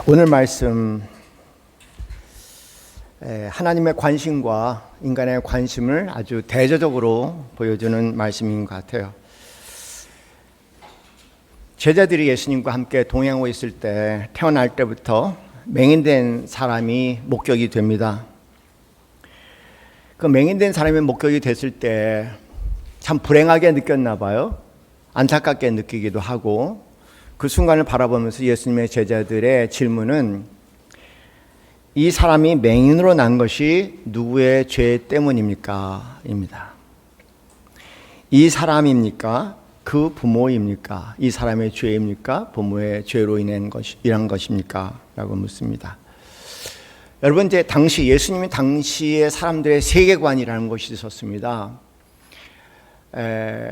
오늘 말씀 하나님의 관심과 인간의 관심을 아주 대조적으로 보여주는 말씀인 것 같아요. 제자들이 예수님과 함께 동행하고 있을 때 태어날 때부터 맹인된 사람이 목격이 됩니다. 그 맹인된 사람이 목격이 됐을 때 참 불행하게 느꼈나 봐요. 안타깝게 느끼기도 하고, 그 순간을 바라보면서 예수님의 제자들의 질문은 이 사람이 맹인으로 난 것이 누구의 죄 때문입니까? 입니다. 이 사람입니까? 그 부모입니까? 이 사람의 죄입니까? 부모의 죄로 인한 것입니까? 라고 묻습니다. 여러분, 예수님이 당시의 사람들의 세계관이라는 것이 있었습니다.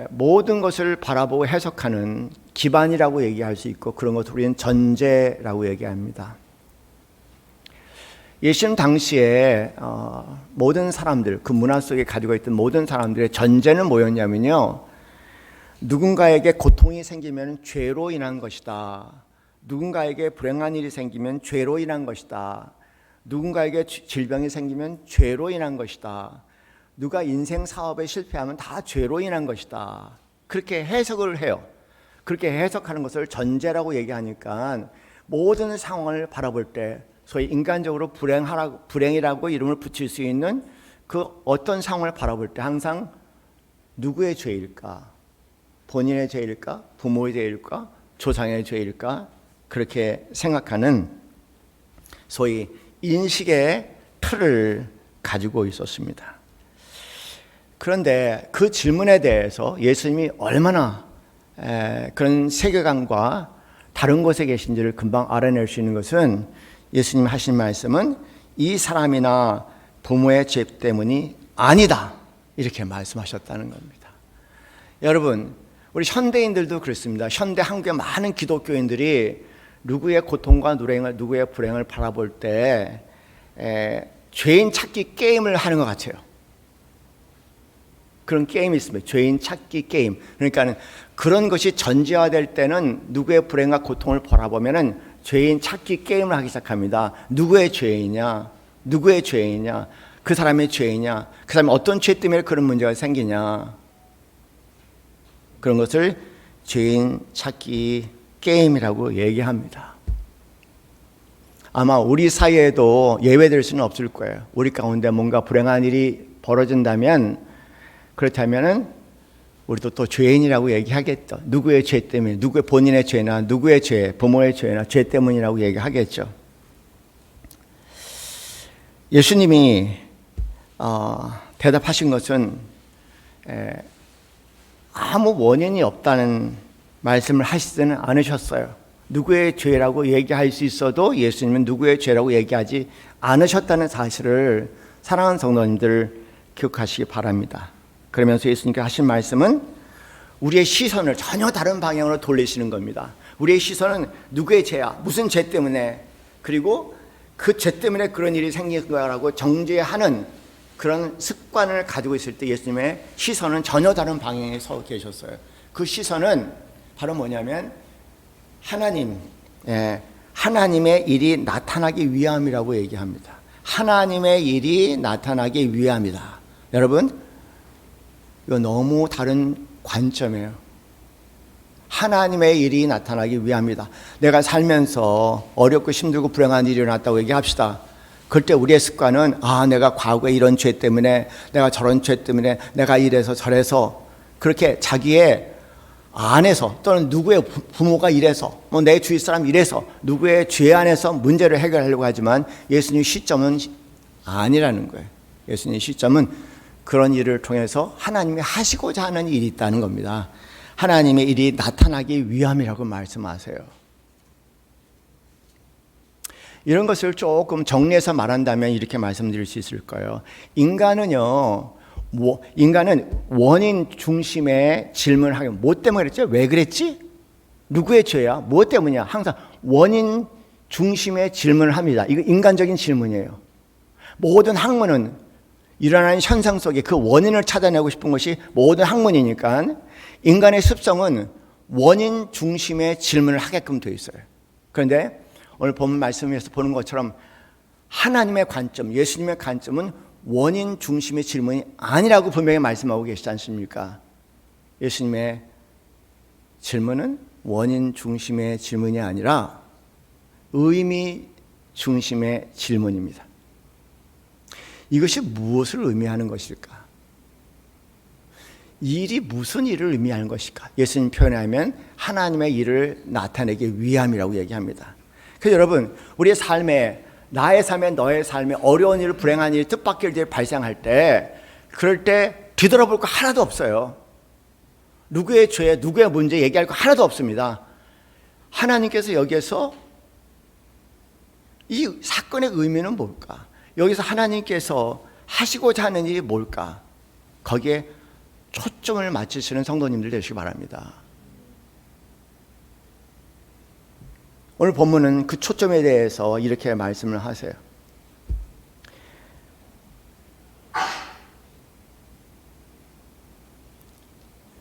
모든 것을 바라보고 해석하는 기반이라고 얘기할 수 있고, 그런 것을 우리는 전제라고 얘기합니다. 예수님 당시에 모든 사람들, 그 문화 속에 가지고 있던 모든 사람들의 전제는 뭐였냐면요, 누군가에게 고통이 생기면 죄로 인한 것이다. 누군가에게 불행한 일이 생기면 죄로 인한 것이다. 누군가에게 질병이 생기면 죄로 인한 것이다. 누가 인생 사업에 실패하면 다 죄로 인한 것이다. 그렇게 해석을 해요. 그렇게 해석하는 것을 전제라고 얘기하니까 모든 상황을 바라볼 때 소위 인간적으로 불행이라고 이름을 붙일 수 있는 그 어떤 상황을 바라볼 때 항상 누구의 죄일까? 본인의 죄일까? 부모의 죄일까? 조상의 죄일까? 그렇게 생각하는 소위 인식의 틀을 가지고 있었습니다. 그런데 그 질문에 대해서 예수님이 얼마나 그런 세계관과 다른 곳에 계신지를 금방 알아낼 수 있는 것은, 예수님 하신 말씀은 이 사람이나 부모의 죄 때문이 아니다, 이렇게 말씀하셨다는 겁니다. 여러분, 우리 현대인들도 그렇습니다. 현대 한국의 많은 기독교인들이 누구의 고통과 누구의 불행을 바라볼 때 죄인 찾기 게임을 하는 것 같아요. 그런 게임이 있습니다. 죄인 찾기 게임. 그러니까 그런 것이 전제화될 때는 누구의 불행과 고통을 바라보면은 죄인 찾기 게임을 하기 시작합니다. 누구의 죄이냐? 누구의 죄이냐? 그 사람의 죄이냐? 그 사람이 어떤 죄 때문에 그런 문제가 생기냐? 그런 것을 죄인 찾기 게임이라고 얘기합니다. 아마 우리 사이에도 예외될 수는 없을 거예요. 우리 가운데 뭔가 불행한 일이 벌어진다면, 그렇다면은 우리도 또 죄인이라고 얘기하겠죠. 누구의 죄 때문에, 누구의 본인의 죄나 누구의 죄, 부모의 죄나 죄 때문이라고 얘기하겠죠. 예수님이 대답하신 것은 아무 원인이 없다는 말씀을 하시지는 않으셨어요. 누구의 죄라고 얘기할 수 있어도 예수님은 누구의 죄라고 얘기하지 않으셨다는 사실을 사랑하는 성도님들 기억하시기 바랍니다. 그러면서 예수님께서 하신 말씀은 우리의 시선을 전혀 다른 방향으로 돌리시는 겁니다. 우리의 시선은 누구의 죄야, 무슨 죄 때문에, 그리고 그 죄 때문에 그런 일이 생긴 거라고 정죄하는 그런 습관을 가지고 있을 때 예수님의 시선은 전혀 다른 방향에 서 계셨어요. 그 시선은 바로 뭐냐면 하나님의 일이 나타나기 위함이라고 얘기합니다. 하나님의 일이 나타나기 위함이다. 여러분, 이거 너무 다른 관점이에요. 하나님의 일이 나타나기 위함이다. 내가 살면서 어렵고 힘들고 불행한 일이 일어났다고 얘기합시다. 그때 우리의 습관은 내가 과거에 이런 죄 때문에, 내가 저런 죄 때문에, 내가 이래서 저래서, 그렇게 자기의 안에서 또는 누구의 부모가 이래서, 내 주위 사람 이래서, 누구의 죄 안에서 문제를 해결하려고 하지만 예수님 시점은 아니라는 거예요. 예수님 시점은 그런 일을 통해서 하나님이 하시고자 하는 일이 있다는 겁니다. 하나님의 일이 나타나기 위함이라고 말씀하세요. 이런 것을 조금 정리해서 말한다면 이렇게 말씀드릴 수 있을 거예요. 인간은 원인 중심의 질문을 하게, 뭐 때문에 그랬지? 왜 그랬지? 누구의 죄야? 뭐 때문이야? 항상 원인 중심의 질문을 합니다. 이거 인간적인 질문이에요. 모든 학문은 일어나는 현상 속에 그 원인을 찾아내고 싶은 것이 모든 학문이니까 인간의 습성은 원인 중심의 질문을 하게끔 되어 있어요. 그런데 오늘 본문 말씀에서 보는 것처럼 하나님의 관점, 예수님의 관점은 원인 중심의 질문이 아니라고 분명히 말씀하고 계시지 않습니까? 예수님의 질문은 원인 중심의 질문이 아니라 의미 중심의 질문입니다. 이것이 무엇을 의미하는 것일까? 일이 무슨 일을 의미하는 것일까? 예수님 표현하면 하나님의 일을 나타내기 위함이라고 얘기합니다. 그래서 여러분, 우리의 삶에, 나의 삶에, 너의 삶에 어려운 일, 불행한 일, 뜻밖의 일들이 발생할 때, 그럴 때 뒤돌아볼 거 하나도 없어요. 누구의 죄, 누구의 문제 얘기할 거 하나도 없습니다. 하나님께서 여기에서 이 사건의 의미는 뭘까? 여기서 하나님께서 하시고자 하는 일이 뭘까? 거기에 초점을 맞추시는 성도님들 되시기 바랍니다. 오늘 본문은 그 초점에 대해서 이렇게 말씀을 하세요.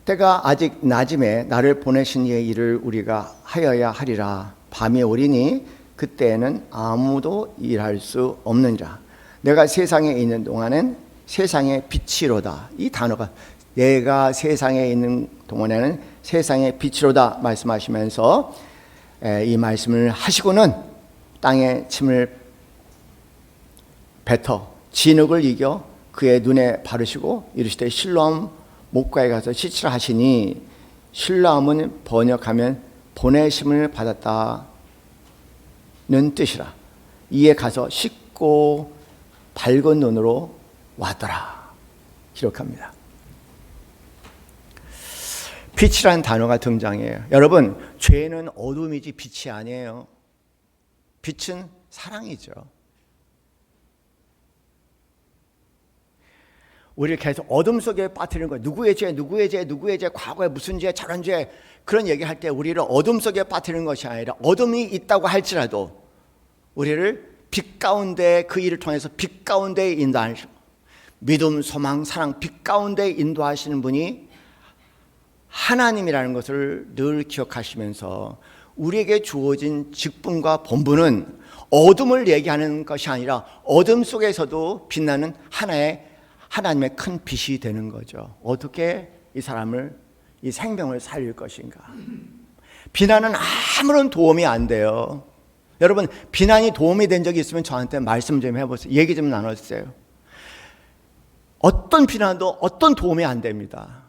때가 아직 낮음에 나를 보내신 이의 일을 우리가 하여야 하리라. 밤이 오리니 그때에는 아무도 일할 수 없느니라. 내가 세상에 있는 동안은 세상의 빛이로다. 이 단어가 내가 세상에 있는 동안에는 세상의 빛이로다 말씀하시면서 이 말씀을 하시고는 땅에 침을 뱉어 진흙을 이겨 그의 눈에 바르시고 이르시되 실로암 목가에 가서 씻으라 하시니 실로암은 번역하면 보내심을 받았다는 뜻이라. 이에 가서 씻고 밝은 눈으로 왔더라 기록합니다. 빛이라는 단어가 등장해요. 여러분, 죄는 어둠이지 빛이 아니에요. 빛은 사랑이죠. 우리를 계속 어둠 속에 빠뜨리는 거예요. 누구의 죄, 누구의 죄, 누구의 죄, 과거에 무슨 죄, 저런 죄, 그런 얘기할 때 우리를 어둠 속에 빠뜨리는 것이 아니라 어둠이 있다고 할지라도 우리를 빛 가운데, 그 일을 통해서 빛 가운데 인도하시고 믿음, 소망, 사랑, 빛 가운데 인도하시는 분이 하나님이라는 것을 늘 기억하시면서 우리에게 주어진 직분과 본분은 어둠을 얘기하는 것이 아니라 어둠 속에서도 빛나는 하나님의 큰 빛이 되는 거죠. 어떻게 이 사람을, 이 생명을 살릴 것인가. 비난은 아무런 도움이 안 돼요. 여러분, 비난이 도움이 된 적이 있으면 저한테 말씀 좀 해보세요. 얘기 좀 나눠주세요. 어떤 비난도 어떤 도움이 안 됩니다.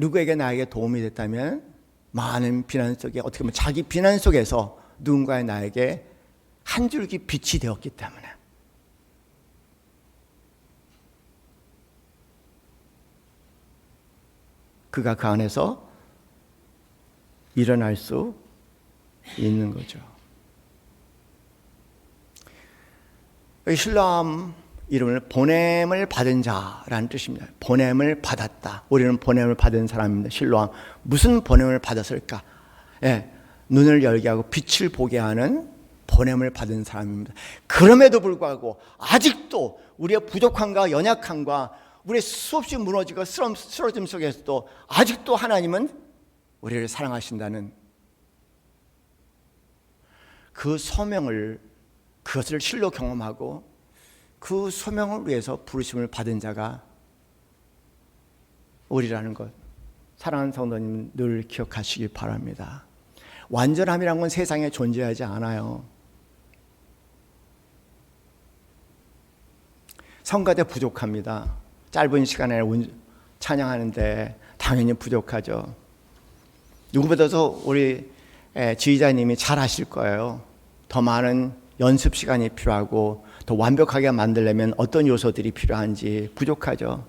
누구에게 나에게 도움이 됐다면 많은 비난 속에, 어떻게 보면 자기 비난 속에서 누군가의 나에게 한 줄기 빛이 되었기 때문에. 그가 그 안에서 일어날 수 있는 거죠. 실로암 이름을 보냄을 받은 자라는 뜻입니다. 보냄을 받았다. 우리는 보냄을 받은 사람입니다. 실로암. 무슨 보냄을 받았을까? 눈을 열게 하고 빛을 보게 하는 보냄을 받은 사람입니다. 그럼에도 불구하고 아직도 우리의 부족함과 연약함과 우리의 수없이 무너지고 쓰러짐 속에서도 아직도 하나님은 우리를 사랑하신다는 그 소명을, 그것을 실로 경험하고 그 소명을 위해서 부르심을 받은 자가 우리라는 것, 사랑하는 성도님 늘 기억하시기 바랍니다. 완전함이란 건 세상에 존재하지 않아요. 성가대 부족합니다. 짧은 시간에 찬양하는데 당연히 부족하죠. 누구보다도 우리 지휘자님이 잘 아실 거예요. 더 많은 연습 시간이 필요하고 더 완벽하게 만들려면 어떤 요소들이 필요한지 부족하죠.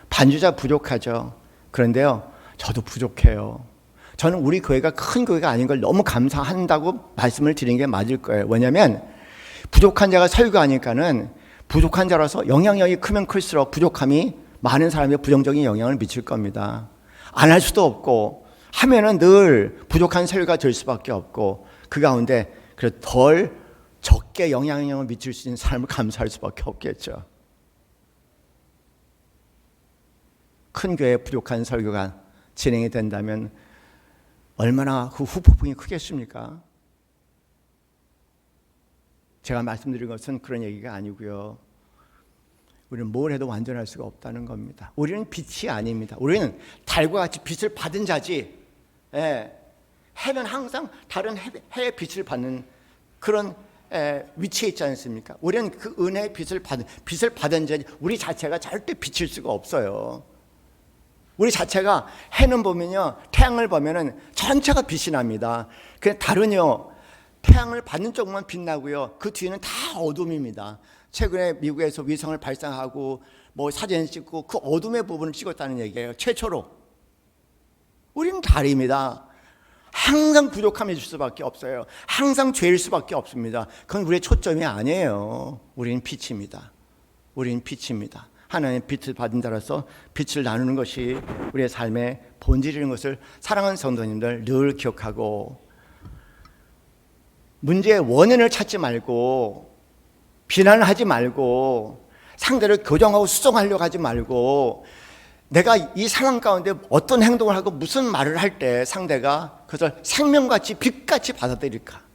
반주자 부족하죠. 그런데요, 저도 부족해요. 저는 우리 교회가 큰 교회가 아닌 걸 너무 감사한다고 말씀을 드리는 게 맞을 거예요. 왜냐하면 부족한 자가 설교하니까는 부족한 자라서 영향력이 크면 클수록 부족함이 많은 사람에게 부정적인 영향을 미칠 겁니다. 안 할 수도 없고 하면은 늘 부족한 설교가 될 수밖에 없고 그 가운데 덜 적게 영향력을 미칠 수 있는 삶을 감사할 수밖에 없겠죠. 큰 교회에 부족한 설교가 진행이 된다면 얼마나 그 후폭풍이 크겠습니까? 제가 말씀드린 것은 그런 얘기가 아니고요. 우리는 뭘 해도 완전할 수가 없다는 겁니다. 우리는 빛이 아닙니다. 우리는 달과 같이 빛을 받은 자지. 예. 해는 항상 다른 해의 빛을 받는 그런 위치에 있지 않습니까? 우리는 그 은혜의 빛을 받은 자지. 우리 자체가 절대 비칠 수가 없어요. 우리 자체가 해는 보면요, 태양을 보면은 전체가 빛이 납니다. 그 달은요, 태양을 받는 쪽만 빛나고요, 그 뒤에는 다 어둠입니다. 최근에 미국에서 위성을 발사하고 뭐 사진 찍고 그 어둠의 부분을 찍었다는 얘기예요. 최초로. 우리는 달입니다. 항상 부족함이 있을 수밖에 없어요. 항상 죄일 수밖에 없습니다. 그건 우리의 초점이 아니에요. 우리는 빛입니다. 우리는 빛입니다. 하나님의 빛을 받은 자로서 빛을 나누는 것이 우리의 삶의 본질이라는 것을 사랑하는 성도님들 늘 기억하고, 문제의 원인을 찾지 말고 비난하지 말고 상대를 교정하고 수정하려고 하지 말고, 내가 이 상황 가운데 어떤 행동을 하고 무슨 말을 할 때 상대가 그것을 생명같이 빛같이 받아들일까?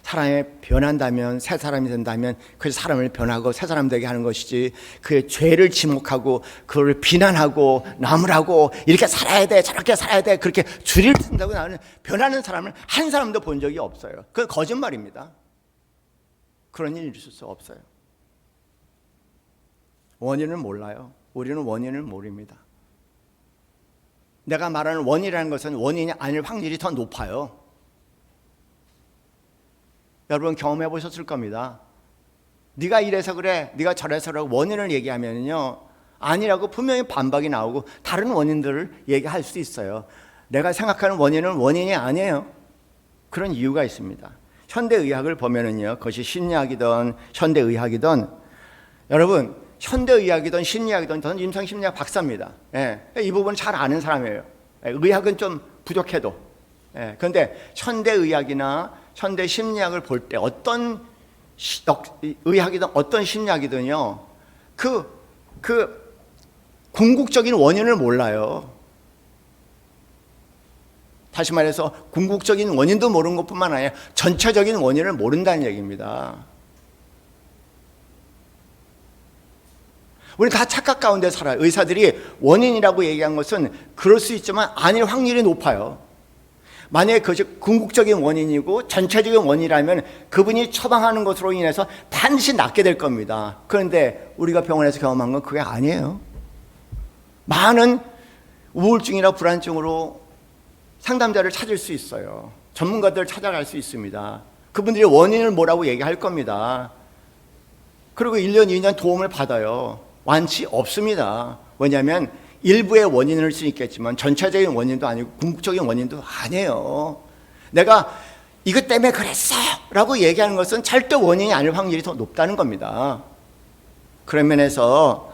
사람이 변한다면, 새 사람이 된다면 그 사람을 변하고 새 사람 되게 하는 것이지, 그의 죄를 지목하고 그를 비난하고 나무라고 이렇게 살아야 돼, 저렇게 살아야 돼, 그렇게 줄을 쓴다고 나는 변하는 사람을 한 사람도 본 적이 없어요. 그건 거짓말입니다. 그런 일이 있을 수 없어요. 원인을 몰라요. 우리는 원인을 모릅니다. 내가 말하는 원인이라는 것은 원인이 아닐 확률이 더 높아요. 여러분 경험해 보셨을 겁니다. 네가 이래서 그래, 네가 저래서라고 원인을 얘기하면요, 아니라고 분명히 반박이 나오고 다른 원인들을 얘기할 수 있어요. 내가 생각하는 원인은 원인이 아니에요. 그런 이유가 있습니다. 현대의학을 보면은요, 그것이 심리학이든 현대의학이든, 여러분 현대의학이든 심리학이든 저는 임상심리학 박사입니다. 예, 이 부분 잘 아는 사람이에요. 의학은 좀 부족해도. 예, 그런데 현대의학이나 현대심리학을 볼 때 어떤 의학이든 어떤 심리학이든요, 그 궁극적인 원인을 몰라요. 다시 말해서 궁극적인 원인도 모르는 것뿐만 아니라 전체적인 원인을 모른다는 얘기입니다. 우리 다 착각 가운데 살아요. 의사들이 원인이라고 얘기한 것은 그럴 수 있지만 아닐 확률이 높아요. 만약에 그것이 궁극적인 원인이고 전체적인 원인이라면 그분이 처방하는 것으로 인해서 반드시 낫게 될 겁니다. 그런데 우리가 병원에서 경험한 건 그게 아니에요. 많은 우울증이나 불안증으로 상담자를 찾을 수 있어요. 전문가들을 찾아갈 수 있습니다. 그분들이 원인을 뭐라고 얘기할 겁니다. 그리고 1년, 2년 도움을 받아요. 완치 없습니다. 왜냐하면 일부의 원인일 수 있겠지만 전체적인 원인도 아니고 궁극적인 원인도 아니에요. 내가 이것 때문에 그랬어 라고 얘기하는 것은 절대 원인이 아닐 확률이 더 높다는 겁니다. 그런 면에서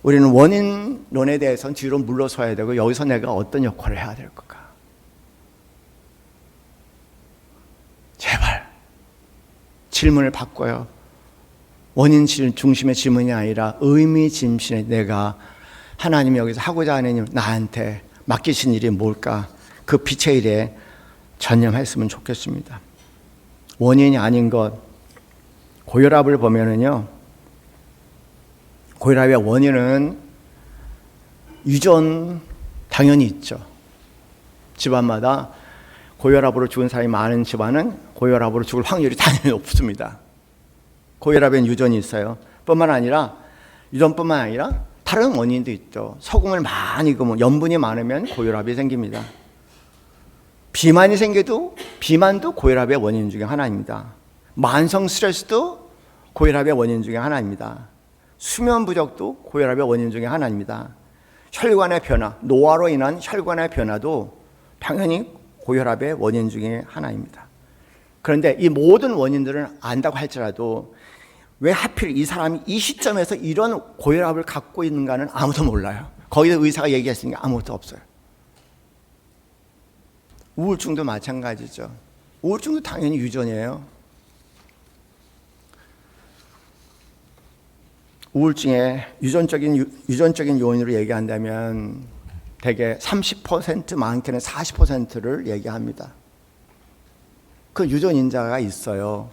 우리는 원인론에 대해서는 뒤로 물러서야 되고, 여기서 내가 어떤 역할을 해야 될까? 제발 질문을 바꿔요. 원인 중심의 질문이 아니라 의미 중심의, 내가 하나님이 여기서 하고자 하는 일, 나한테 맡기신 일이 뭘까? 그 빛의 일에 전념했으면 좋겠습니다. 원인이 아닌 것, 고혈압을 보면은요, 고혈압의 원인은 유전 당연히 있죠. 집안마다 고혈압으로 죽은 사람이 많은 집안은 고혈압으로 죽을 확률이 당연히 높습니다. 고혈압엔 유전이 있어요. 뿐만 아니라, 유전뿐만 아니라 다른 원인도 있죠. 소금을 많이 먹으면, 염분이 많으면 고혈압이 생깁니다. 비만이 생겨도, 비만도 고혈압의 원인 중에 하나입니다. 만성 스트레스도 고혈압의 원인 중에 하나입니다. 수면 부족도 고혈압의 원인 중에 하나입니다. 혈관의 변화, 노화로 인한 혈관의 변화도 당연히 고혈압의 원인 중에 하나입니다. 그런데 이 모든 원인들을 안다고 할지라도 왜 하필 이 사람이 이 시점에서 이런 고혈압을 갖고 있는가는 아무도 몰라요. 거기에 의사가 얘기했으니까 아무것도 없어요. 우울증도 마찬가지죠. 우울증도 당연히 유전이에요. 우울증의 유전적인 요인으로 얘기한다면 대개 30%, 많게는 40%를 얘기합니다. 그 유전 인자가 있어요.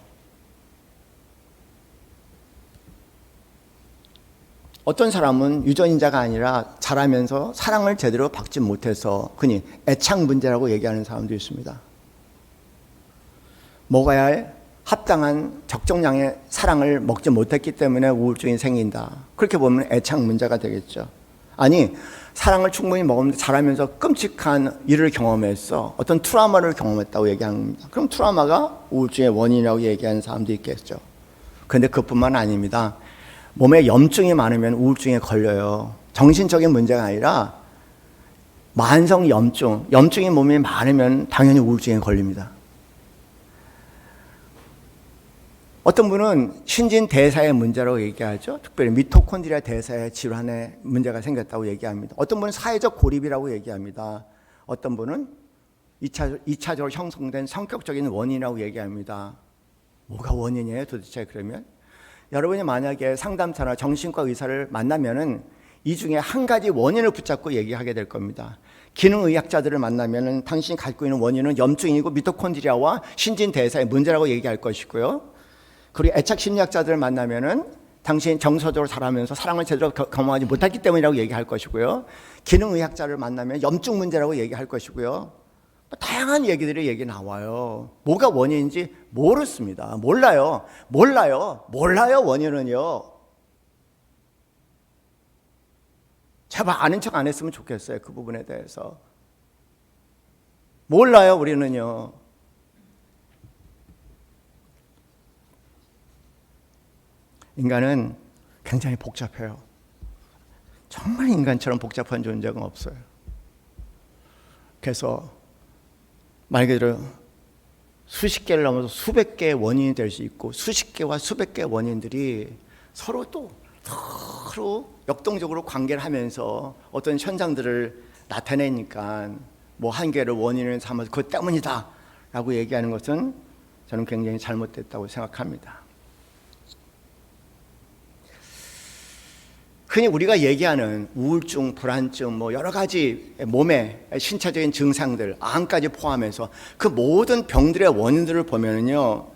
어떤 사람은 유전자가 아니라 자라면서 사랑을 제대로 받지 못해서 흔히 애착 문제라고 얘기하는 사람도 있습니다. 먹어야 할 합당한 적정량의 사랑을 먹지 못했기 때문에 우울증이 생긴다. 그렇게 보면 애착 문제가 되겠죠. 아니, 사랑을 충분히 먹으면서 자라면서 끔찍한 일을 경험했어. 어떤 트라우마를 경험했다고 얘기하는 겁니다. 그럼 트라우마가 우울증의 원인이라고 얘기하는 사람도 있겠죠. 그런데 그뿐만 아닙니다. 몸에 염증이 많으면 우울증에 걸려요. 정신적인 문제가 아니라 만성 염증이 몸에 많으면 당연히 우울증에 걸립니다. 어떤 분은 신진대사의 문제라고 얘기하죠. 특별히 미토콘드리아 대사의 질환에 문제가 생겼다고 얘기합니다. 어떤 분은 사회적 고립이라고 얘기합니다. 어떤 분은 2차적으로 형성된 성격적인 원인이라고 얘기합니다. 뭐가 원인이에요 도대체? 그러면 여러분이 만약에 상담사나 정신과 의사를 만나면은 이 중에 한 가지 원인을 붙잡고 얘기하게 될 겁니다. 기능의학자들을 만나면은 당신이 갖고 있는 원인은 염증이고 미토콘드리아와 신진대사의 문제라고 얘기할 것이고요. 그리고 애착 심리학자들을 만나면은 당신이 정서적으로 자라면서 사랑을 제대로 경험하지 못했기 때문이라고 얘기할 것이고요. 기능의학자를 만나면 염증 문제라고 얘기할 것이고요. 다양한 얘기 나와요. 뭐가 원인인지 모르겠습니다. 몰라요. 원인은요. 제발 아는 척 안 했으면 좋겠어요. 그 부분에 대해서. 몰라요, 우리는요. 인간은 굉장히 복잡해요. 정말 인간처럼 복잡한 존재가 없어요. 그래서 말 그대로 수십 개를 넘어서 수백 개의 원인이 될 수 있고 수십 개와 수백 개의 원인들이 서로 역동적으로 관계를 하면서 어떤 현상들을 나타내니까 뭐 한 개를 원인을 삼아서 그것 때문이다 라고 얘기하는 것은 저는 굉장히 잘못됐다고 생각합니다. 흔히 우리가 얘기하는 우울증, 불안증, 뭐 여러 가지 몸의 신체적인 증상들, 암까지 포함해서 그 모든 병들의 원인들을 보면은요,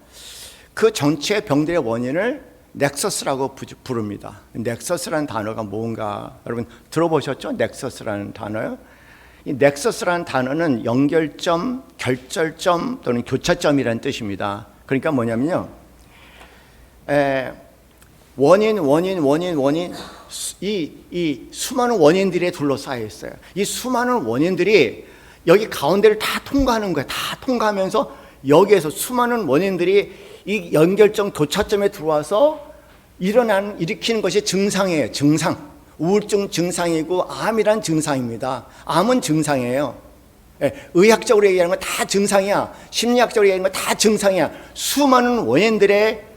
그 전체 병들의 원인을 넥서스라고 부릅니다. 넥서스라는 단어가 뭔가 여러분 들어보셨죠? 넥서스라는 단어요. 이 넥서스라는 단어는 연결점, 결절점 또는 교차점이라는 뜻입니다. 그러니까 뭐냐면요, 원인 이 수많은 원인들이 둘러싸여 있어요. 이 수많은 원인들이 여기 가운데를 다 통과하는 거예요. 다 통과하면서 여기에서 수많은 원인들이 이 연결점 교차점에 들어와서 일으키는 것이 증상이에요. 증상. 우울증 증상이고 암이란 증상입니다. 암은 증상이에요. 의학적으로 얘기하는 건 다 증상이야. 심리학적으로 얘기하는 건 다 증상이야. 수많은 원인들의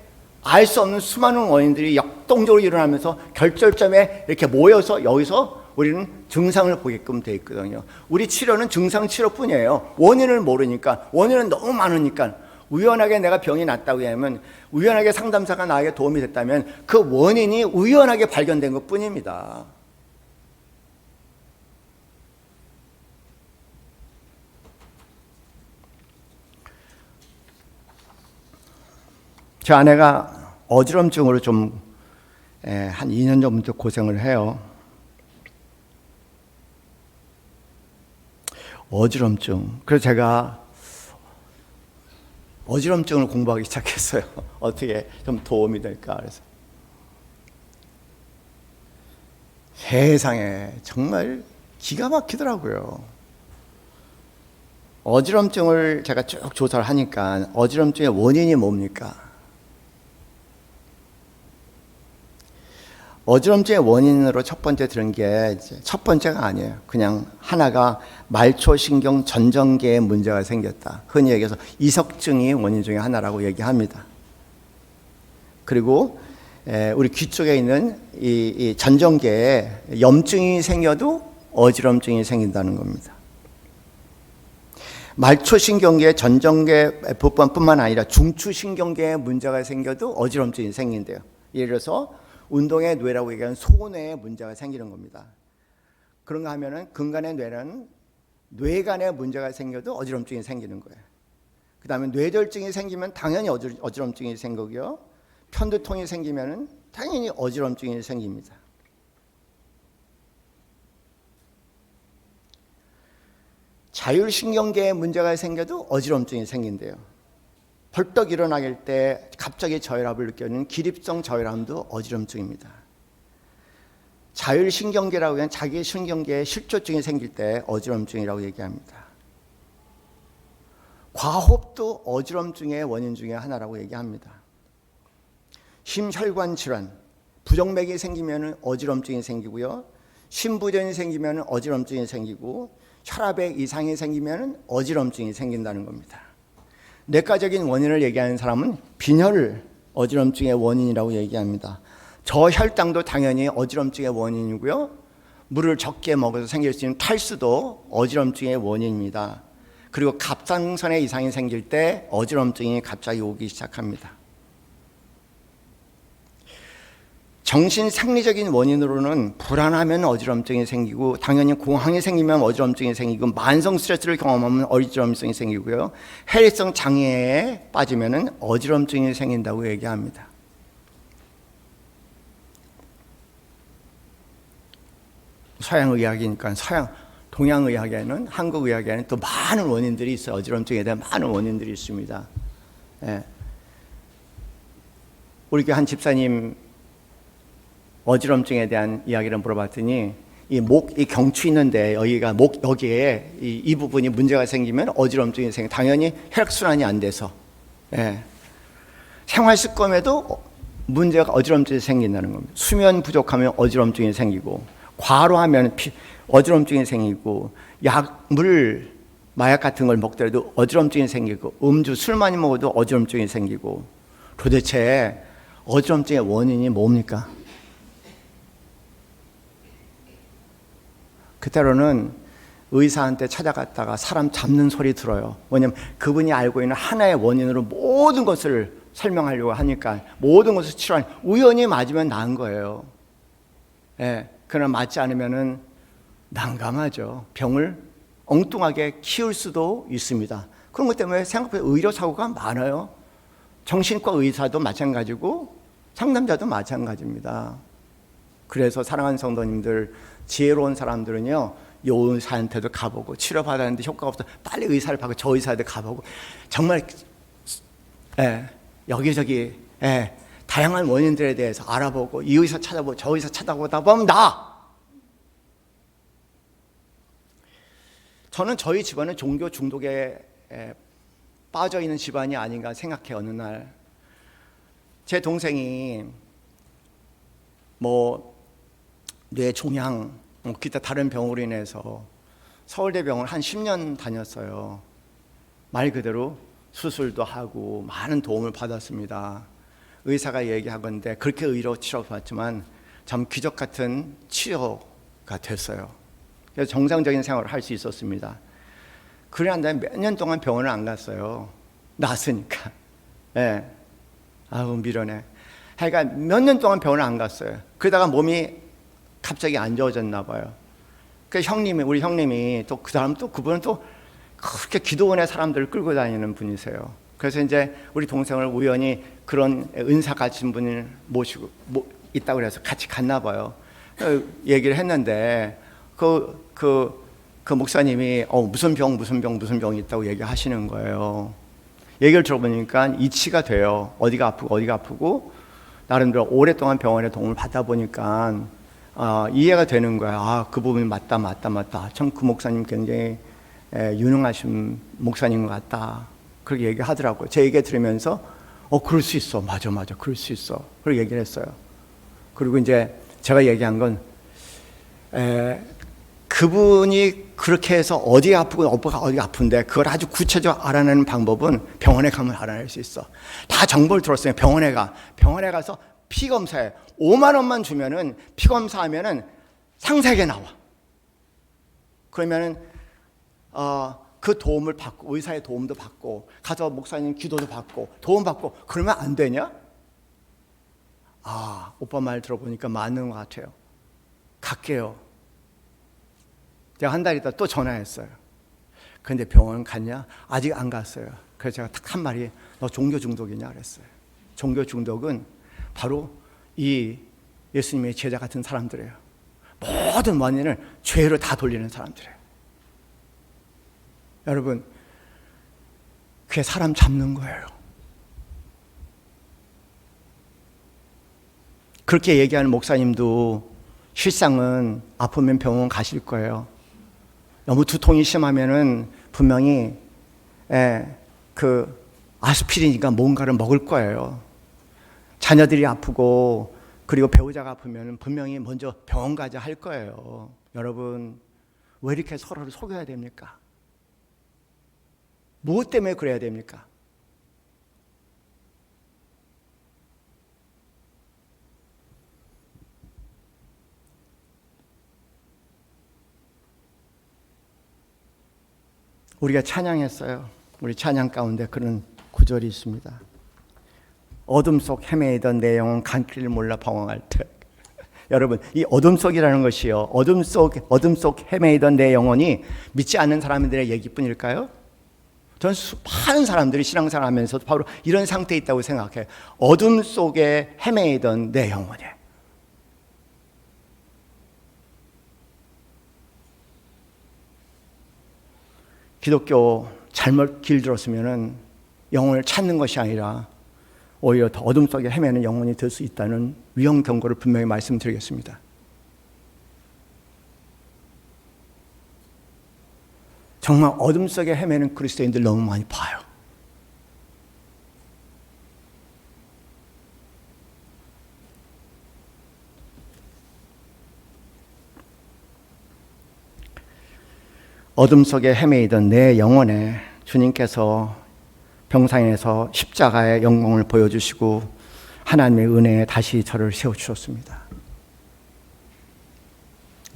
알 수 없는 수많은 원인들이 역동적으로 일어나면서 결절점에 이렇게 모여서 여기서 우리는 증상을 보게끔 돼 있거든요. 우리 치료는 증상 치료뿐이에요. 원인을 모르니까, 원인은 너무 많으니까. 우연하게 내가 병이 났다고 하면, 우연하게 상담사가 나에게 도움이 됐다면 그 원인이 우연하게 발견된 것 뿐입니다. 제 아내가 어지럼증으로 좀 한 2년 전부터 고생을 해요. 어지럼증. 그래서 제가 어지럼증을 공부하기 시작했어요. 어떻게 좀 도움이 될까 그래서. 세상에 정말 기가 막히더라고요. 어지럼증을 제가 쭉 조사를 하니까 어지럼증의 원인이 뭡니까? 어지럼증의 원인으로 첫 번째 들은 게 첫 번째가 아니에요. 그냥 하나가 말초신경 전정계에 문제가 생겼다. 흔히 얘기해서 이석증이 원인 중에 하나라고 얘기합니다. 그리고 우리 귀 쪽에 있는 이 전정계에 염증이 생겨도 어지럼증이 생긴다는 겁니다. 말초신경계, 전정계 부분뿐만 아니라 중추신경계에 문제가 생겨도 어지럼증이 생긴대요. 예를 들어서 운동의 뇌라고 얘기하는 소뇌에 문제가 생기는 겁니다. 그런가 하면은 근간의 뇌는 뇌간에 문제가 생겨도 어지럼증이 생기는 거예요. 그 다음에 뇌졸중이 생기면 당연히 어지럼증이 생기고요. 편두통이 생기면 당연히 어지럼증이 생깁니다. 자율신경계에 문제가 생겨도 어지럼증이 생긴대요. 벌떡 일어나길 때 갑자기 저혈압을 느끼는 기립성 저혈압도 어지럼증입니다. 자율신경계라고 하면 자기 신경계에 실조증이 생길 때 어지럼증이라고 얘기합니다. 과호흡도 어지럼증의 원인 중에 하나라고 얘기합니다. 심혈관 질환, 부정맥이 생기면 어지럼증이 생기고요. 심부전이 생기면 어지럼증이 생기고 혈압에 이상이 생기면 어지럼증이 생긴다는 겁니다. 내과적인 원인을 얘기하는 사람은 빈혈 어지럼증의 원인이라고 얘기합니다. 저혈당도 당연히 어지럼증의 원인이고요. 물을 적게 먹어서 생길 수 있는 탈수도 어지럼증의 원인입니다. 그리고 갑상선에 이상이 생길 때 어지럼증이 갑자기 오기 시작합니다. 정신 생리적인 원인으로는 불안하면 어지럼증이 생기고 당연히 공황이 생기면 어지럼증이 생기고 만성 스트레스를 경험하면 어지럼증이 생기고요. 해리성 장애에 빠지면 어지럼증이 생긴다고 얘기합니다. 서양의학이니까 동양의학에는 한국의학에는 또 많은 원인들이 있어요. 어지럼증에 대한 많은 원인들이 있습니다. 예. 우리 교회 한 집사님 어지럼증에 대한 이야기를 물어봤더니 이 경추 있는데 여기가 여기에 이 부분이 문제가 생기면 어지럼증이 생겨. 당연히 혈액순환이 안 돼서 생활 습관에도 문제가 어지럼증이 생긴다는 겁니다. 수면 부족하면 어지럼증이 생기고 과로하면 어지럼증이 생기고 약물 마약 같은 걸 먹더라도 어지럼증이 생기고 음주 술 많이 먹어도 어지럼증이 생기고 도대체 어지럼증의 원인이 뭡니까? 그때로는 의사한테 찾아갔다가 사람 잡는 소리 들어요. 왜냐하면 그분이 알고 있는 하나의 원인으로 모든 것을 설명하려고 하니까 모든 것을 치료하니 우연히 맞으면 나은 거예요. 예, 그러나 맞지 않으면은 난감하죠. 병을 엉뚱하게 키울 수도 있습니다. 그런 것 때문에 생각보다 의료사고가 많아요. 정신과 의사도 마찬가지고 상담자도 마찬가지입니다. 그래서 사랑하는 성도님들, 지혜로운 사람들은요 요 의사한테도 가보고 치료받았는데 효과가 없어 빨리 의사를 받고 저 의사한테 가보고 정말 여기저기 다양한 원인들에 대해서 알아보고 이 의사 찾아보고 저 의사 찾아보다 보면 저는 저희 집안은 종교 중독에 빠져있는 집안이 아닌가 생각해. 어느 날 제 동생이 뇌종양 기타 다른 병으로 인해서 서울대병원 한 10년 다녔어요. 말 그대로 수술도 하고 많은 도움을 받았습니다. 의사가 얘기하건대 그렇게 의료 치료받지만 참 기적 같은 치료가 됐어요. 그래서 정상적인 생활을 할 수 있었습니다. 그런데 몇 년 동안 병원을 안 갔어요. 났으니까. 아우 미련해. 하여간 몇 년 동안 병원을 안 갔어요. 그러다가 몸이 갑자기 안 좋아졌나 봐요. 그 우리 형님이 또 그 사람 또 그분은 또 그렇게 기도원의 사람들을 끌고 다니는 분이세요. 그래서 이제 우리 동생을 우연히 그런 은사 가진 분을 모시고 있다고 그래서 같이 갔나 봐요. 얘기를 했는데 그 목사님이 무슨 병이 있다고 얘기하시는 거예요. 얘기를 들어보니까 이치가 돼요. 어디가 아프고 나름대로 오랫동안 병원에 도움을 받다 보니까 이해가 되는 거야. 그 부분이 맞다. 참 그 목사님 굉장히 유능하신 목사님 것 같다. 그렇게 얘기하더라고요. 제 얘기 들으면서 그럴 수 있어. 맞아. 그럴 수 있어. 그렇게 얘기를 했어요. 그리고 이제 제가 얘기한 건 그분이 그렇게 해서 어디 아프고 어디 아픈데 그걸 아주 구체적으로 알아내는 방법은 병원에 가면 알아낼 수 있어. 다 정보를 들었어요. 병원에 가서 피 검사해. 5만 원만 주면은 피 검사하면은 상세하게 나와. 그러면은 그 도움을 받고 의사의 도움도 받고 가서 목사님 기도도 받고 도움 받고 그러면 안 되냐? 오빠 말 들어보니까 맞는 것 같아요. 갈게요. 제가 한 달 있다 또 전화했어요. 그런데 병원 갔냐? 아직 안 갔어요. 그래서 제가 딱 한 말이 너 종교 중독이냐 그랬어요. 종교 중독은 바로 이 예수님의 제자 같은 사람들이에요. 모든 원인을 죄로 다 돌리는 사람들이에요. 여러분, 그게 사람 잡는 거예요. 그렇게 얘기하는 목사님도 실상은 아프면 병원 가실 거예요. 너무 두통이 심하면은 분명히 그 아스피린이니까 뭔가를 먹을 거예요. 자녀들이 아프고 그리고 배우자가 아프면 분명히 먼저 병원 가자 할 거예요. 여러분, 왜 이렇게 서로를 속여야 됩니까? 무엇 때문에 그래야 됩니까? 우리가 찬양했어요. 우리 찬양 가운데 그런 구절이 있습니다. 어둠 속 헤매이던 내 영혼 갈 길을 몰라 방황할 때. 여러분, 이 어둠 속이라는 것이요, 어둠 속 헤매이던 내 영혼이 믿지 않는 사람들의 얘기뿐일까요? 저는 많은 사람들이 신앙생활 하면서도 바로 이런 상태에 있다고 생각해요. 어둠 속에 헤매이던 내 영혼이. 기독교 잘못 길들었으면 영혼을 찾는 것이 아니라 오히려 더 어둠 속에 헤매는 영혼이 될 수 있다는 위험 경고를 분명히 말씀드리겠습니다. 정말 어둠 속에 헤매는 그리스도인들 너무 많이 봐요. 어둠 속에 헤매이던 내 영혼에 주님께서 병상에서 십자가의 영광을 보여주시고 하나님의 은혜에 다시 저를 세워주셨습니다.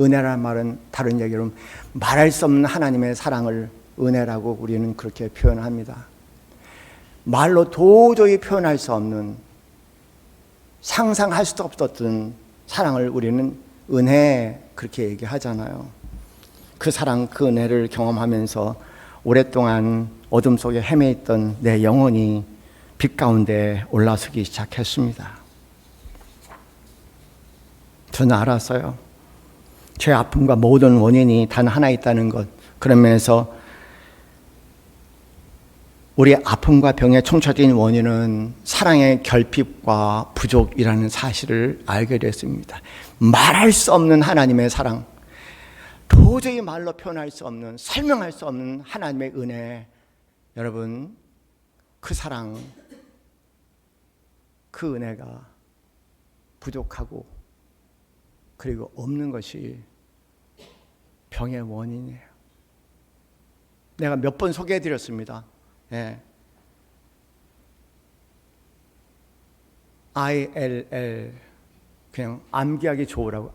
은혜라는 말은 다른 얘기로 말할 수 없는 하나님의 사랑을 은혜라고 우리는 그렇게 표현합니다. 말로 도저히 표현할 수 없는, 상상할 수도 없었던 사랑을 우리는 은혜 그렇게 얘기하잖아요. 그 사랑, 그 은혜를 경험하면서 오랫동안 어둠 속에 헤매있던 내 영혼이 빛 가운데 올라서기 시작했습니다. 저는 알았어요. 제 아픔과 모든 원인이 단 하나 있다는 것. 그런 면에서 우리의 아픔과 병의 총체적인 원인은 사랑의 결핍과 부족이라는 사실을 알게 됐습니다. 말할 수 없는 하나님의 사랑, 도저히 말로 표현할 수 없는, 설명할 수 없는 하나님의 은혜. 여러분, 그 사랑, 그 은혜가 부족하고 그리고 없는 것이 병의 원인이에요. 내가 몇 번 소개해드렸습니다. ILL, 그냥 암기하기 좋으라고.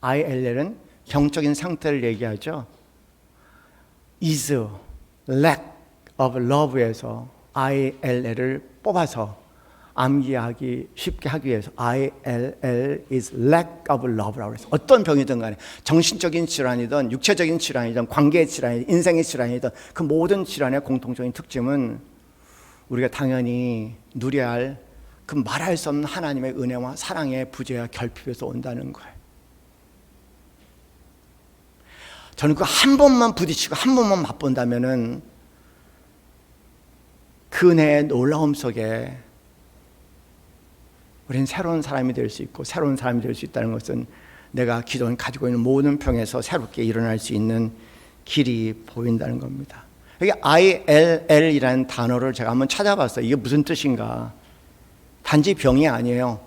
ILL은 병적인 상태를 얘기하죠. is, lack of love에서 ILL을 뽑아서 암기하기 쉽게 하기 위해서 ILL is lack of love라고 해서 어떤 병이든 간에 정신적인 질환이든 육체적인 질환이든 관계의 질환이든 인생의 질환이든 그 모든 질환의 공통적인 특징은 우리가 당연히 누려야 할 그 말할 수 없는 하나님의 은혜와 사랑의 부재와 결핍에서 온다는 거예요. 저는 그 한 번만 부딪히고 한 번만 맛본다면은 그 은혜의 놀라움 속에 우리는 새로운 사람이 될 수 있고 새로운 사람이 될 수 있다는 것은 내가 기존 가지고 있는 모든 병에서 새롭게 일어날 수 있는 길이 보인다는 겁니다. 여기 ILL이라는 단어를 제가 한번 찾아봤어요. 이게 무슨 뜻인가? 단지 병이 아니에요.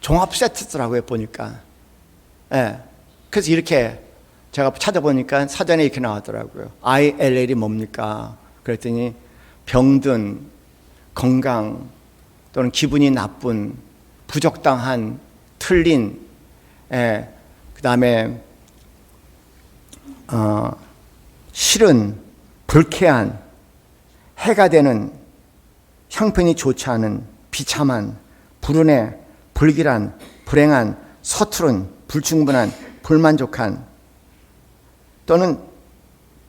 종합 세트더라고요, 보니까. 그래서 이렇게 제가 찾아보니까 사전에 이렇게 나왔더라고요. ILL이 뭡니까? 그랬더니 병든, 건강, 또는 기분이 나쁜, 부적당한, 틀린, 그 다음에 싫은, 불쾌한, 해가 되는, 형편이 좋지 않은, 비참한, 불운해, 불길한, 불행한, 서투른, 불충분한, 불만족한, 또는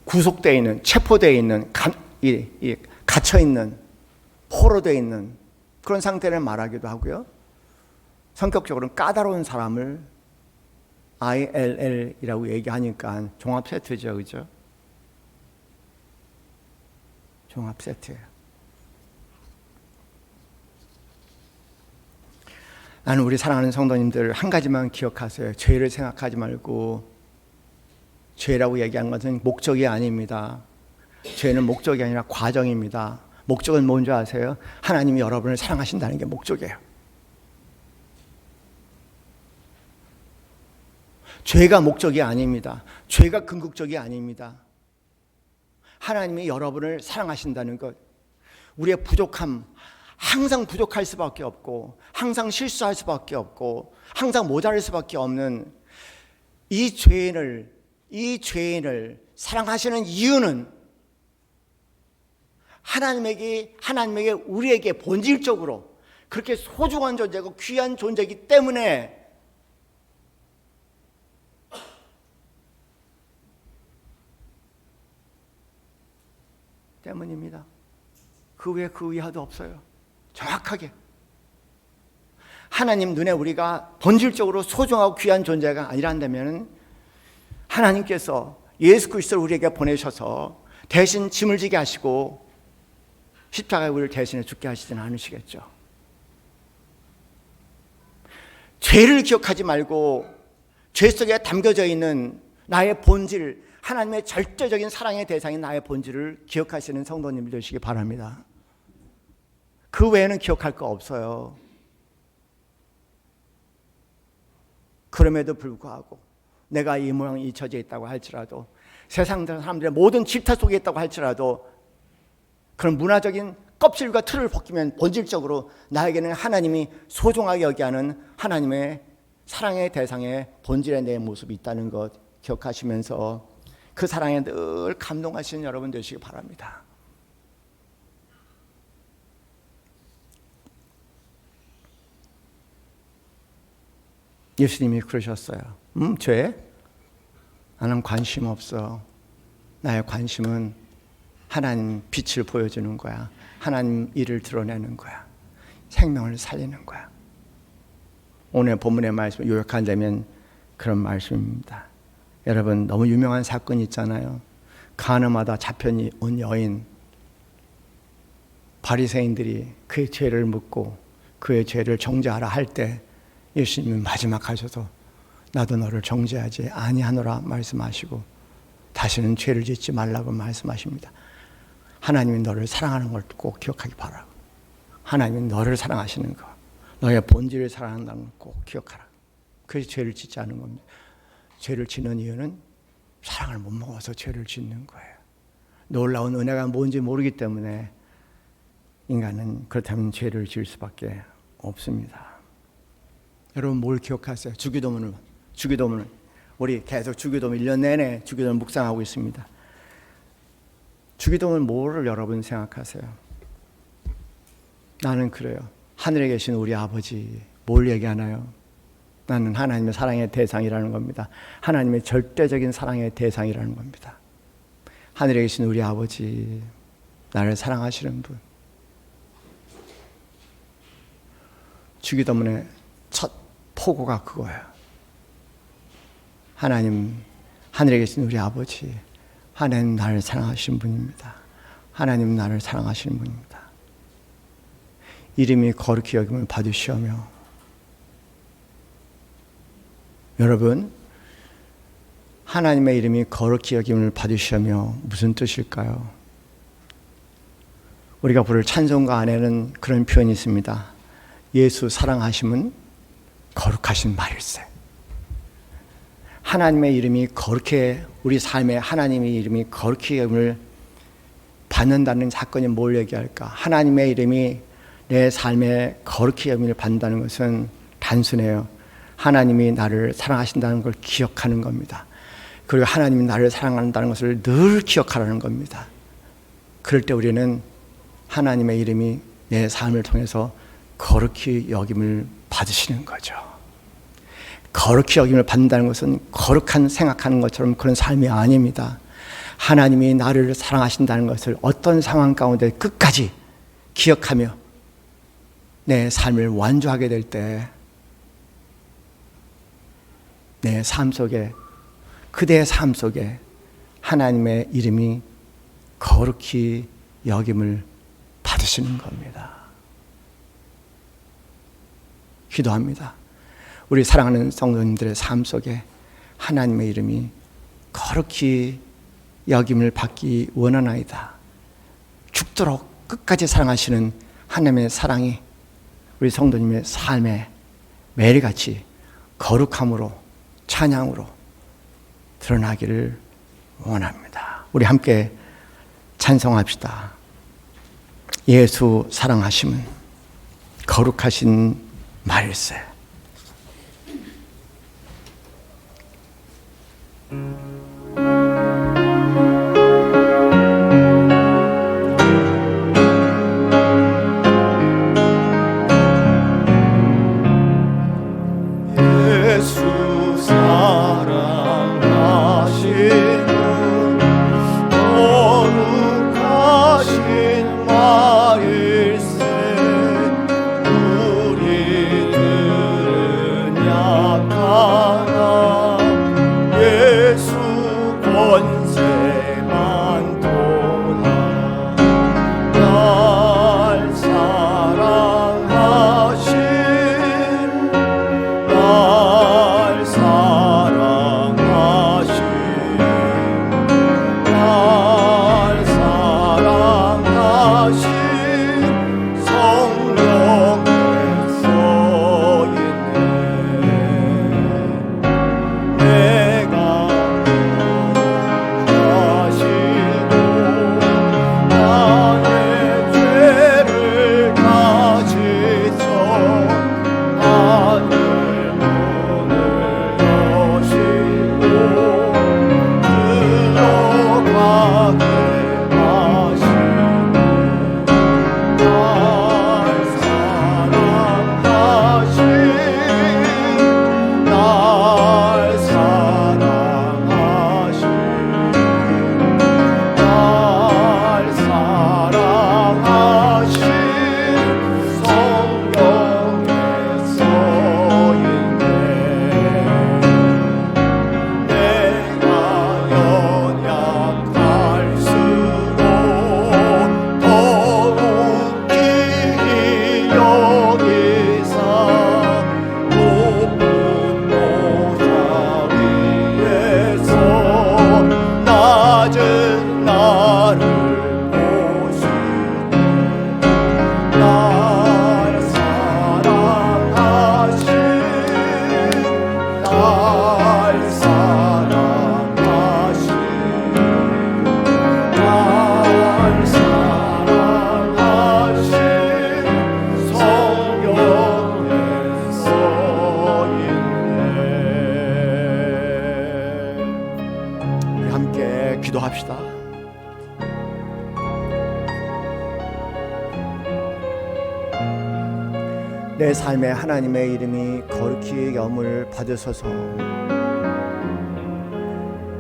구속되어 있는, 체포되어 있는, 갇혀 있는, 포로되어 있는 그런 상태를 말하기도 하고요. 성격적으로는 까다로운 사람을 ILL이라고 얘기하니까 종합 세트죠, 그죠? 종합 세트예요. 나는 우리 사랑하는 성도님들 한 가지만 기억하세요. 죄를 생각하지 말고, 죄라고 얘기하는 것은 목적이 아닙니다. 죄는 목적이 아니라 과정입니다. 목적은 뭔지 아세요? 하나님이 여러분을 사랑하신다는 게 목적이에요. 죄가 목적이 아닙니다. 죄가 궁극적이 아닙니다. 하나님이 여러분을 사랑하신다는 것, 우리의 부족함, 항상 부족할 수밖에 없고, 항상 실수할 수밖에 없고, 항상 모자랄 수밖에 없는 이 죄인을 사랑하시는 이유는 하나님에게 우리에게 본질적으로 그렇게 소중한 존재고 귀한 존재이기 때문입니다. 그 외에 그 이하도 없어요. 정확하게 하나님 눈에 우리가 본질적으로 소중하고 귀한 존재가 아니란다면 하나님께서 예수 그리스도를 우리에게 보내셔서 대신 짐을 지게 하시고 십자가에 우리를 대신해 죽게 하시지는 않으시겠죠. 죄를 기억하지 말고 죄 속에 담겨져 있는 나의 본질, 하나님의 절대적인 사랑의 대상인 나의 본질을 기억하시는 성도님들 되시기 바랍니다. 그 외에는 기억할 거 없어요. 그럼에도 불구하고 내가 이 모양 이 처지에 있다고 할지라도, 세상 사람들의 모든 질타 속에 있다고 할지라도, 그런 문화적인 껍질과 틀을 벗기면 본질적으로 나에게는 하나님이 소중하게 여기하는 하나님의 사랑의 대상의 본질의 내 모습이 있다는 것 기억하시면서 그 사랑에 늘 감동하시는 여러분 되시기 바랍니다. 예수님이 그러셨어요. 죄? 나는 관심 없어. 나의 관심은 하나님 빛을 보여주는 거야. 하나님 일을 드러내는 거야. 생명을 살리는 거야. 오늘 본문의 말씀 요약하자면 그런 말씀입니다. 여러분, 너무 유명한 사건이 있잖아요. 가늠하다 잡혀온 여인, 바리새인들이 그의 죄를 묻고 그의 죄를 정죄하라 할 때 예수님이 마지막 하셔서 나도 너를 정죄하지 아니하노라 말씀하시고 다시는 죄를 짓지 말라고 말씀하십니다. 하나님이 너를 사랑하는 걸 꼭 기억하기 바라고, 하나님이 너를 사랑하시는 거, 너의 본질을 사랑한다는 걸 꼭 기억하라. 그래서 죄를 짓지 않은 겁니다. 죄를 짓는 이유는 사랑을 못 먹어서 죄를 짓는 거예요. 놀라운 은혜가 뭔지 모르기 때문에 인간은 그렇다면 죄를 지을 수밖에 없습니다. 여러분, 뭘 기억하세요? 주기도문을 우리 계속 주기도문 1년 내내 주기도문 묵상하고 있습니다. 주기도문 뭐를 여러분 생각하세요? 나는 그래요. 하늘에 계신 우리 아버지, 뭘 얘기하나요? 나는 하나님의 사랑의 대상이라는 겁니다. 하나님의 절대적인 사랑의 대상이라는 겁니다. 하늘에 계신 우리 아버지, 나를 사랑하시는 분. 주기도문의 첫 포고가 그거예요. 하나님, 하늘에 계신 우리 아버지, 하나님 나를 사랑하시는 분입니다. 하나님 나를 사랑하시는 분입니다. 이름이 거룩히 여김을 받으시오며. 여러분, 하나님의 이름이 거룩히 여김을 받으시오며 무슨 뜻일까요? 우리가 부를 찬송가 안에는 그런 표현이 있습니다. 예수 사랑하심은 거룩하신 말일세. 하나님의 이름이 거룩해, 우리 삶에 하나님의 이름이 거룩히 여김을 받는다는 사건이 뭘 얘기할까? 하나님의 이름이 내 삶에 거룩히 여김을 받는다는 것은 단순해요. 하나님이 나를 사랑하신다는 걸 기억하는 겁니다. 그리고 하나님이 나를 사랑한다는 것을 늘 기억하라는 겁니다. 그럴 때 우리는 하나님의 이름이 내 삶을 통해서 거룩히 여김을 받으시는 거죠. 거룩히 여김을 받는다는 것은 거룩한 생각하는 것처럼 그런 삶이 아닙니다. 하나님이 나를 사랑하신다는 것을 어떤 상황 가운데 끝까지 기억하며 내 삶을 완주하게 될 때 내 삶 속에, 그대의 삶 속에 하나님의 이름이 거룩히 여김을 받으시는 겁니다. 기도합니다. 우리 사랑하는 성도님들의 삶 속에 하나님의 이름이 거룩히 여김을 받기 원하나이다. 죽도록 끝까지 사랑하시는 하나님의 사랑이 우리 성도님의 삶에 매일같이 거룩함으로 찬양으로 드러나기를 원합니다. 우리 함께 찬송합시다. 예수 사랑하심은 거룩하신 말일세. 예수 사랑하시는 거룩하신 말일세. 우리들은 약하나 예수 권세만 도나. 날 사랑하신 기도합시다. 내 삶에 하나님의 이름이 거룩히 여김을 받으소서.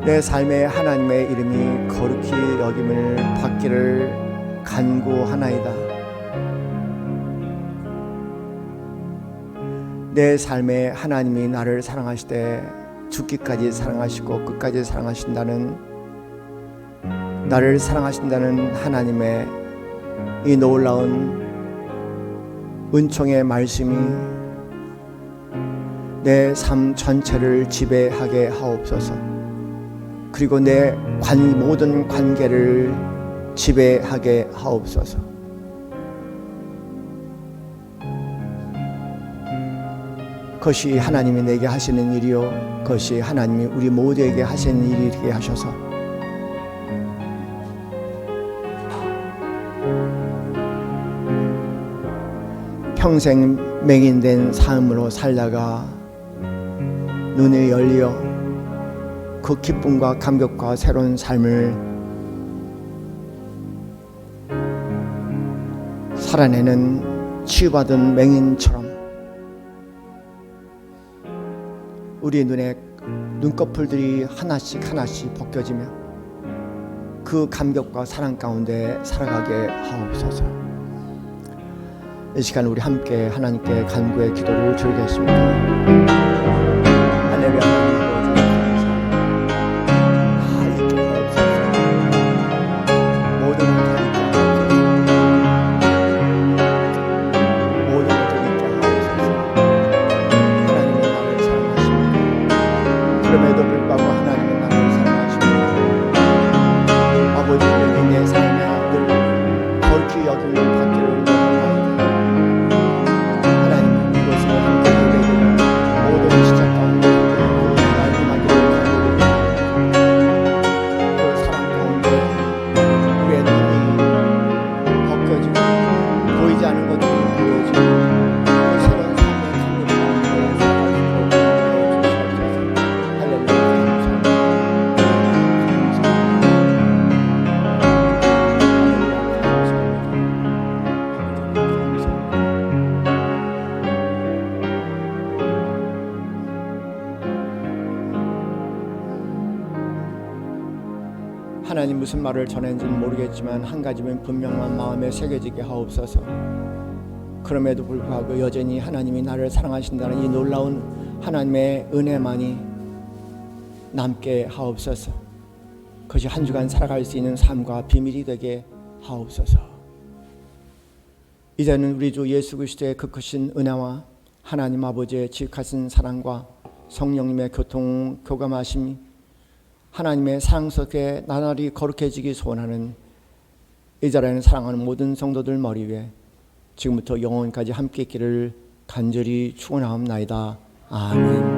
내 삶에 하나님의 이름이 거룩히 여김을 받기를 간구하나이다. 내 삶에 하나님이 나를 사랑하시되 죽기까지 사랑하시고 끝까지 사랑하신다는, 나를 사랑하신다는 하나님의 이 놀라운 은총의 말씀이 내 삶 전체를 지배하게 하옵소서. 그리고 내 모든 관계를 지배하게 하옵소서. 그것이 하나님이 내게 하시는 일이요, 그것이 하나님이 우리 모두에게 하시는 일이게 하셔서 평생 맹인된 삶으로 살다가 눈이 열려 그 기쁨과 감격과 새로운 삶을 살아내는 치유받은 맹인처럼 우리 눈에 눈꺼풀들이 하나씩 벗겨지며 그 감격과 사랑 가운데 살아가게 하옵소서. 이 시간 우리 함께 하나님께 간구의 기도를 드리겠습니다. 할렐루야. 모든 받기를 원하옵나이다. 하나님 이곳에 함께 예배드리는 모든 지적 가운데 하나님 만들어 그 사랑 가운데 우리의 눈이 벗겨지고 보이지 않은 것들이 보여지고 그 새로운 삶의 감격 가운데 살아갈 수 있도록 주시옵소서. 할렐루야. 하나님 무슨 말을 전했는지는 모르겠지만 한 가지면 분명한 마음에 새겨지게 하옵소서. 그럼에도 불구하고 여전히 하나님이 나를 사랑하신다는 이 놀라운 하나님의 은혜만이 남게 하옵소서. 그것이 한 주간 살아갈 수 있는 삶과 비밀이 되게 하옵소서. 이제는 우리 주 예수 그리스도의 그 크신 은혜와 하나님 아버지의 지극하신 사랑과 성령님의 교감하심이 하나님의 사랑 속에 나날이 거룩해지기 소원하는 이 자리에는 사랑하는 모든 성도들 머리 위에 지금부터 영원까지 함께 있기를 간절히 축원하옵나이다. 아멘.